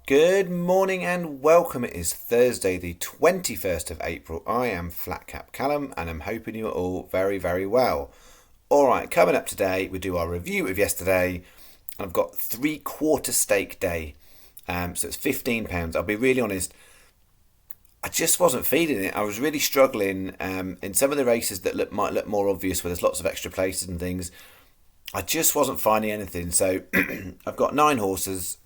Good morning and welcome. It is Thursday, the 21st of April. I am Flatcap Callum and I'm hoping you are all very, very well. Alright, coming up today, we do our review of yesterday. I've got 3/4 stake day, so it's £15. I'll be really honest, I just wasn't feeling it. I was really struggling in some of the races that might look more obvious where there's lots of extra places and things. I just wasn't finding anything. So I've got 9 horses.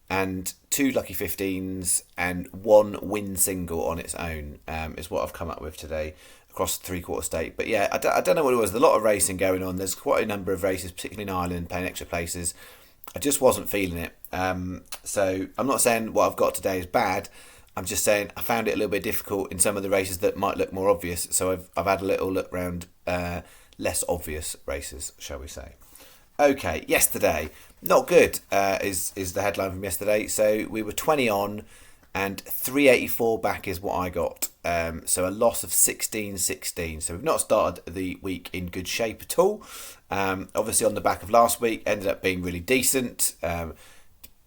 And 2 lucky 15s and 1 win single on its own is what I've come up with today across the 3/4 stake. But yeah, I don't know what it was. There's a lot of racing going on. There's quite a number of races, particularly in Ireland, paying extra places. I just wasn't feeling it. So I'm not saying what I've got today is bad. I'm just saying I found it a little bit difficult in some of the races that might look more obvious. So I've had a little look around less obvious races, shall we say. Okay, yesterday, not good is the headline from yesterday. So we were 20 on and 384 back is what I got. So a loss of 16-16. So we've not started the week in good shape at all. Obviously on the back of last week, ended up being really decent.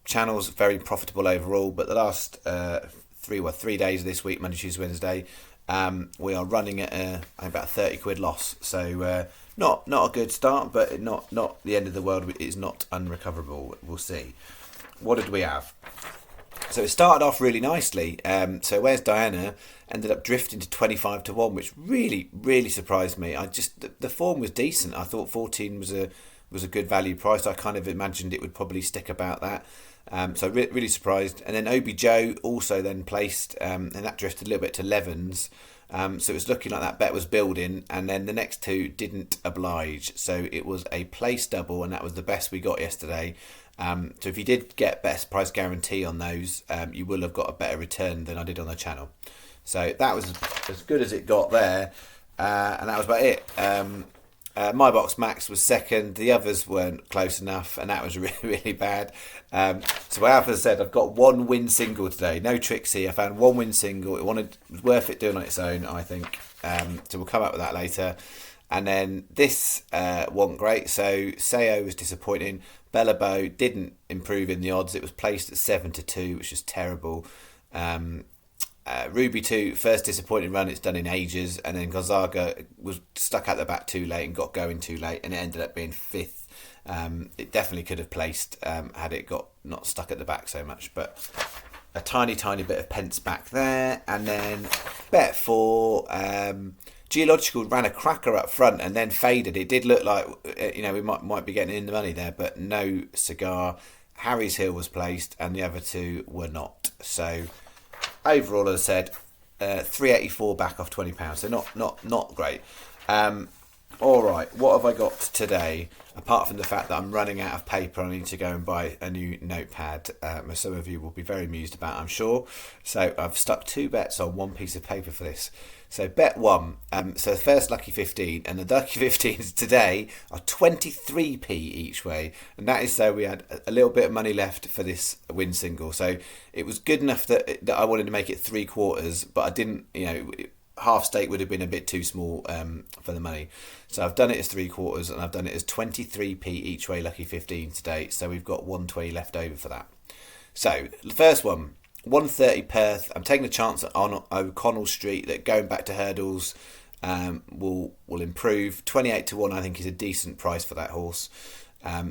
Channel's very profitable overall, but the last 3 days of this week, Monday, Tuesday, Wednesday, we are running at about £30 loss. So not a good start, but not the end of the world. It's not unrecoverable. We'll see. What did we have? So it started off really nicely. So Where's Diana ended up drifting to 25-1, which really, really surprised me. The form was decent. I thought 14 was a good value price. I kind of imagined it would probably stick about that. So really surprised. And then Obi Joe also then placed, and that drifted a little bit to 11s. So it was looking like that bet was building, and then the next two didn't oblige. So it was a place double, and that was the best we got yesterday. So if you did get best price guarantee on those, you will have got a better return than I did on the channel. So that was as good as it got there, and that was about it. My Box Max was second. The others weren't close enough, and that was really, really bad. So as I said, I've got 1 win single today. No tricks here. I found 1 win single. It was worth it doing on its own, I think. So we'll come up with that later. And then this wasn't great. So Sayo was disappointing. Bellabo didn't improve in the odds. It was placed at 7-2, which is terrible. Ruby 2, first disappointing run it's done in ages, and then Gonzaga was stuck at the back too late and got going too late, and it ended up being 5th. It definitely could have placed had it got not stuck at the back so much, but a tiny bit of pence back there. And then bet 4, Geological ran a cracker up front and then faded. It did look like we might be getting in the money there, but no cigar. Harry's Hill was placed and the other two were not. So overall, as I said, 384 back off £20, so not great. All right, what have I got today? Apart from the fact that I'm running out of paper, I need to go and buy a new notepad, as some of you will be very amused about, I'm sure. So I've stuck 2 bets on 1 piece of paper for this. So bet 1, so the first lucky 15, and the lucky 15s today are 23p each way, and that is so we had a little bit of money left for this win single. So it was good enough that I wanted to make it 3/4, but I didn't, half stake would have been a bit too small for the money. So I've done it as 3/4, and I've done it as 23p each way lucky 15 today. So we've got 120 left over for that. So the first one, 130 Perth. I'm taking a chance on O'Connell Street that going back to hurdles will improve. 28-1 I think is a decent price for that horse.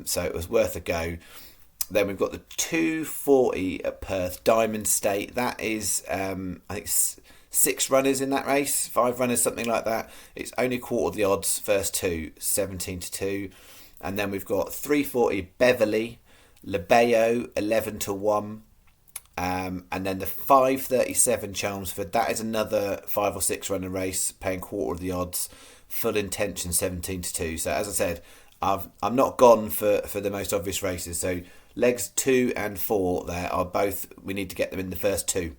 So it was worth a go. Then we've got the 240 at Perth Diamond State. That is I think 6 runners in that race, 5 runners, something like that. It's only quarter of the odds, first two, 17-2. And then we've got 340 Beverley, Lebeo, 11-1. And then the 537 Chelmsford, that is another 5 or 6 runner race, paying quarter of the odds, full intention 17-2. So as I said, I'm not gone for the most obvious races. So legs 2 and 4 there are both, we need to get them in the first 2.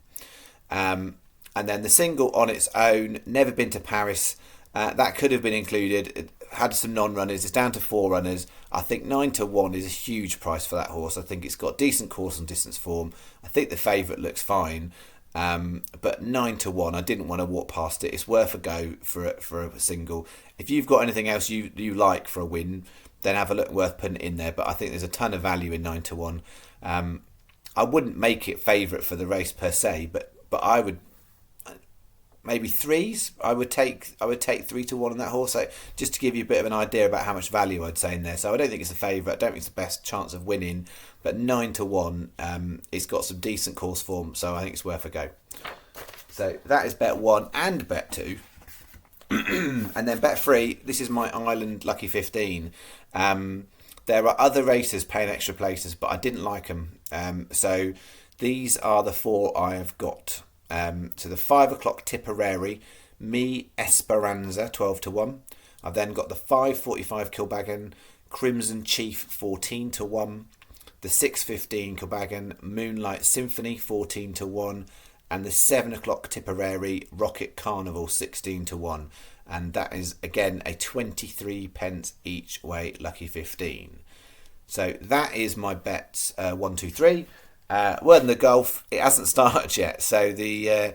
And then the single on its own, never been to Paris, that could have been included. It had some non-runners. It's down to 4 runners. I think 9-1 is a huge price for that horse. I think it's got decent course and distance form. I think the favourite looks fine. But 9-1, I didn't want to walk past it. It's worth a go for a single. If you've got anything else you like for a win, then have a look, worth putting it in there. But I think there's a ton of value in 9-1. I wouldn't make it favourite for the race per se, but I would maybe threes. I would take 3-1 on that horse. So just to give you a bit of an idea about how much value I'd say in there. So I don't think it's a favourite. I don't think it's the best chance of winning, but 9-1. It's got some decent course form, so I think it's worth a go. So that is bet one and bet two. And then bet three, this is my Ireland Lucky 15. There are other races paying extra places, but I didn't like them. So these are the four I have got. So the 5 o'clock Tipperary, Me Esperanza, 12-1. I've then got the 5:45 Kilbeggan, Crimson Chief, 14-1. The 6:15 Kilbeggan, Moonlight Symphony, 14-1. And the 7 o'clock Tipperary, Rocket Carnival, 16-1. And that is, again, a 23 pence each way Lucky 15. So that is my bets, 1, 2, 3. Word in the golf, it hasn't started yet. So the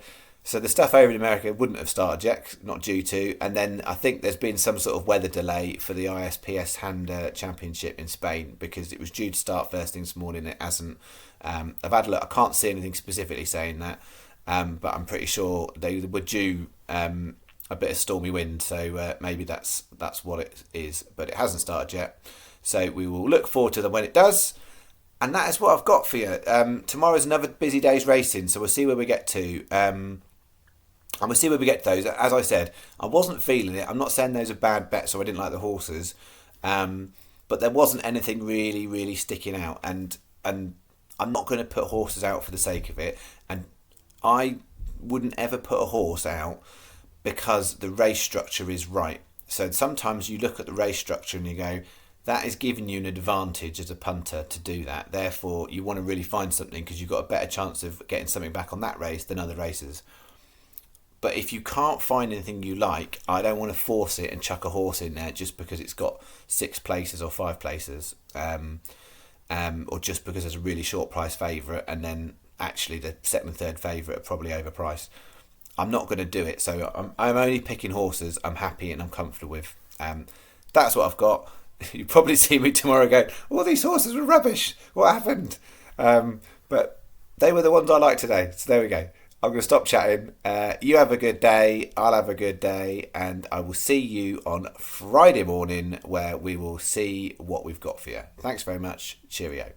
stuff over in America wouldn't have started yet, not due to. And then I think there's been some sort of weather delay for the ISPS Hand Championship in Spain, because it was due to start first thing this morning. It hasn't. I've had a look. I can't see anything specifically saying that, but I'm pretty sure they were due a bit of stormy wind. So maybe that's what it is. But it hasn't started yet. So we will look forward to them when it does. And that is what I've got for you. Tomorrow's another busy day's racing, so we'll see where we get to. And we'll see where we get to those. As I said, I wasn't feeling it. I'm not saying those are bad bets or I didn't like the horses. But there wasn't anything really, really sticking out. And I'm not going to put horses out for the sake of it. And I wouldn't ever put a horse out because the race structure is right. So sometimes you look at the race structure and you go, that is giving you an advantage as a punter to do that. Therefore, you want to really find something because you've got a better chance of getting something back on that race than other races. But if you can't find anything you like, I don't want to force it and chuck a horse in there just because it's got 6 places or 5 places, or just because there's a really short price favourite and then actually the second and third favourite are probably overpriced. I'm not going to do it. So I'm only picking horses I'm happy and I'm comfortable with. That's what I've got. You probably see me tomorrow going, all these horses were rubbish. What happened? But they were the ones I liked today. So there we go. I'm going to stop chatting. You have a good day. I'll have a good day. And I will see you on Friday morning where we will see what we've got for you. Thanks very much. Cheerio.